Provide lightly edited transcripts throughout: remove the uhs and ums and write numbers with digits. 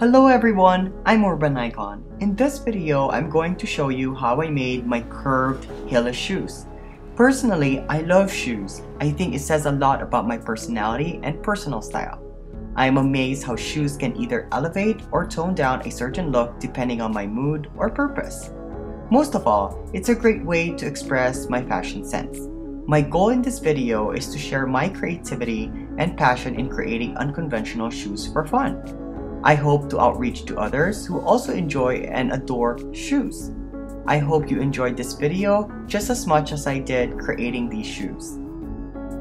Hello everyone, I'm Urban Icon. In this video, I'm going to show you how I made my curved Heelless shoes. Personally, I love shoes. I think it says a lot about my personality and personal style. I am amazed how shoes can either elevate or tone down a certain look depending on my mood or purpose. Most of all, it's a great way to express my fashion sense. My goal in this video is to share my creativity and passion in creating unconventional shoes for fun. I hope to outreach to others who also enjoy and adore shoes. I hope you enjoyed this video just as much as I did creating these shoes.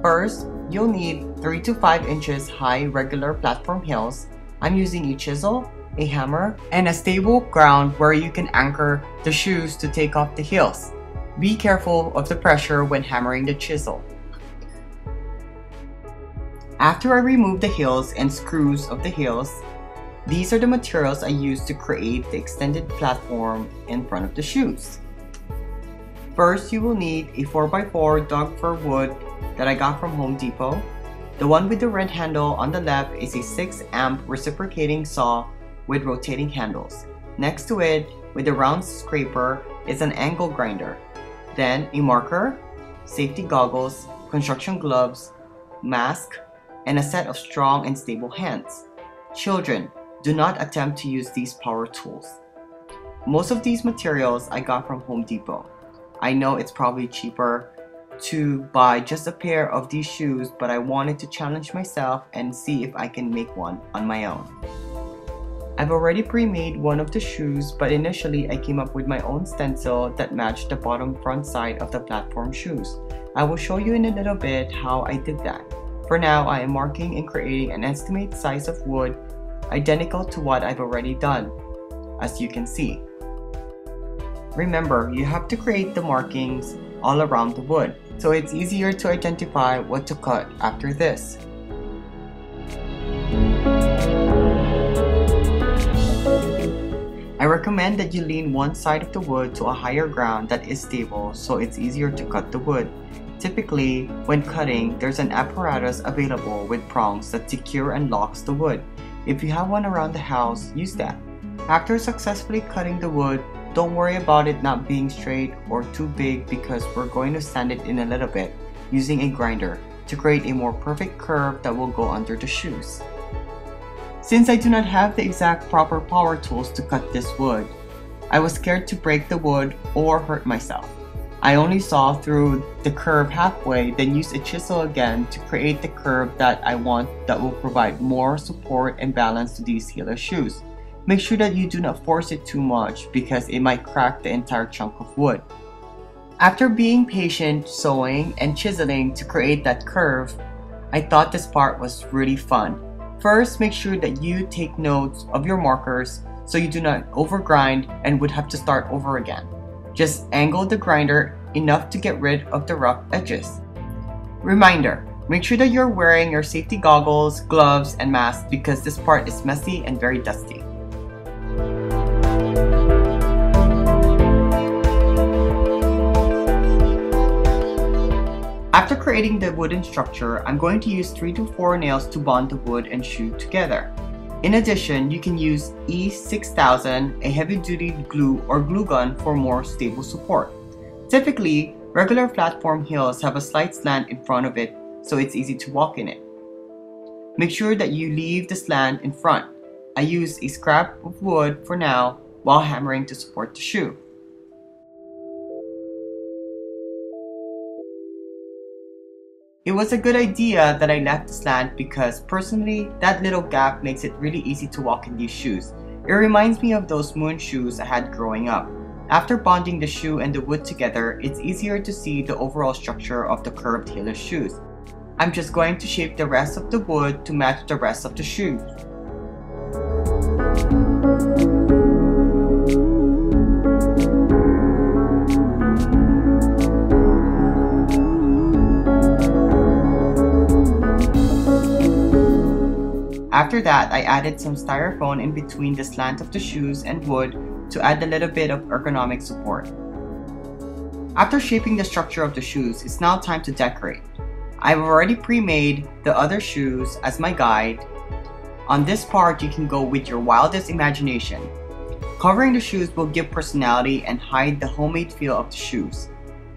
First, you'll need 3 to 5 inches high regular platform heels. I'm using a chisel, a hammer, and a stable ground where you can anchor the shoes to take off the heels. Be careful of the pressure when hammering the chisel. After I remove the heels and screws of the heels, these are the materials I used to create the extended platform in front of the shoes. First, you will need a 4x4 dog fir wood that I got from Home Depot. The one with the red handle on the left is a 6-amp reciprocating saw with rotating handles. Next to it, with a round scraper, is an angle grinder. Then a marker, safety goggles, construction gloves, mask, and a set of strong and stable hands. Children, do not attempt to use these power tools. Most of these materials I got from Home Depot. I know it's probably cheaper to buy just a pair of these shoes, but I wanted to challenge myself and see if I can make one on my own. I've already pre-made one of the shoes, but initially I came up with my own stencil that matched the bottom front side of the platform shoes. I will show you in a little bit how I did that. For now, I am marking and creating an estimate size of wood identical to what I've already done, as you can see. Remember, you have to create the markings all around the wood, so it's easier to identify what to cut after this. I recommend that you lean one side of the wood to a higher ground that is stable so it's easier to cut the wood. Typically, when cutting, there's an apparatus available with prongs that secure and locks the wood. If you have one around the house, use that. After successfully cutting the wood, don't worry about it not being straight or too big because we're going to sand it in a little bit using a grinder to create a more perfect curve that will go under the shoes. Since I do not have the exact proper power tools to cut this wood, I was scared to break the wood or hurt myself. I only saw through the curve halfway, then used a chisel again to create the curve that I want that will provide more support and balance to these Heelless shoes. Make sure that you do not force it too much because it might crack the entire chunk of wood. After being patient, sewing, and chiseling to create that curve, I thought this part was really fun. First, make sure that you take notes of your markers so you do not overgrind and would have to start over again. Just angle the grinder enough to get rid of the rough edges. Reminder, make sure that you're wearing your safety goggles, gloves, and mask because this part is messy and very dusty. After creating the wooden structure, I'm going to use 3 to 4 nails to bond the wood and shoe together. In addition, you can use E6000, a heavy-duty glue or glue gun for more stable support. Typically, regular platform heels have a slight slant in front of it, so it's easy to walk in it. Make sure that you leave the slant in front. I use a scrap of wood for now while hammering to support the shoe. It was a good idea that I left the slant because personally, that little gap makes it really easy to walk in these shoes. It reminds me of those moon shoes I had growing up. After bonding the shoe and the wood together, it's easier to see the overall structure of the curved heelless shoes. I'm just going to shape the rest of the wood to match the rest of the shoes. After that, I added some styrofoam in between the slant of the shoes and wood to add a little bit of ergonomic support. After shaping the structure of the shoes, it's now time to decorate. I've already pre-made the other shoes as my guide. On this part, you can go with your wildest imagination. Covering the shoes will give personality and hide the homemade feel of the shoes.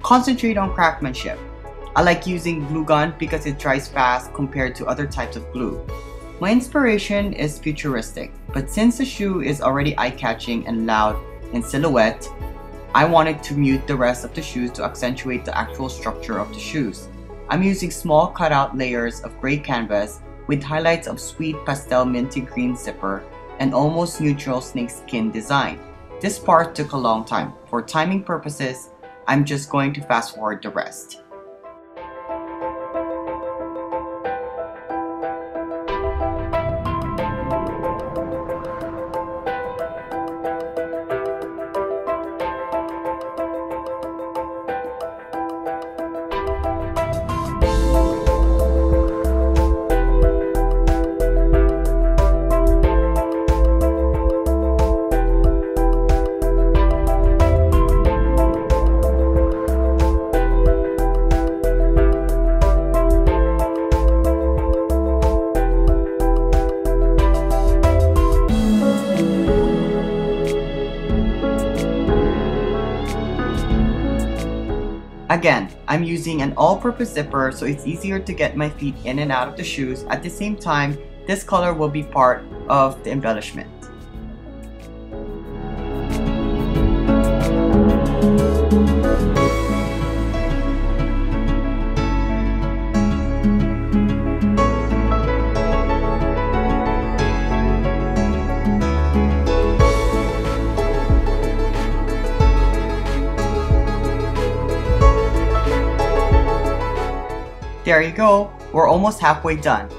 Concentrate on craftsmanship. I like using glue gun because it dries fast compared to other types of glue. My inspiration is futuristic, but since the shoe is already eye-catching and loud in silhouette, I wanted to mute the rest of the shoes to accentuate the actual structure of the shoes. I'm using small cutout layers of gray canvas with highlights of sweet pastel minty green zipper and almost neutral snakeskin design. This part took a long time. For timing purposes, I'm just going to fast forward the rest. Again, I'm using an all-purpose zipper so it's easier to get my feet in and out of the shoes. At the same time, this color will be part of the embellishment. There you go, we're almost halfway done.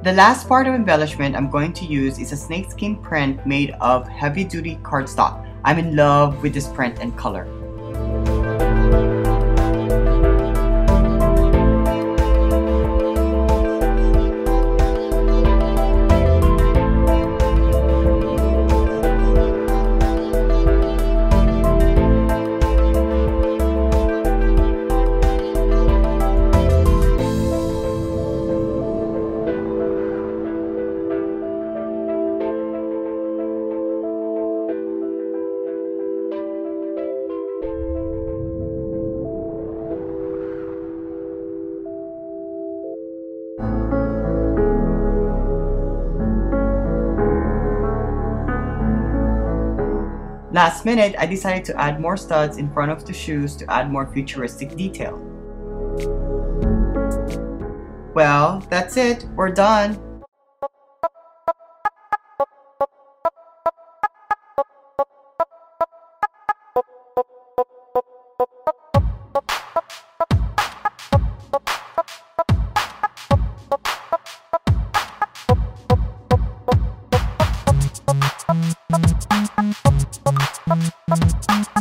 The last part of embellishment I'm going to use is a snakeskin print made of heavy-duty cardstock. I'm in love with this print and color. Last minute, I decided to add more studs in front of the shoes to add more futuristic detail. Well, that's it. We're done. Bye.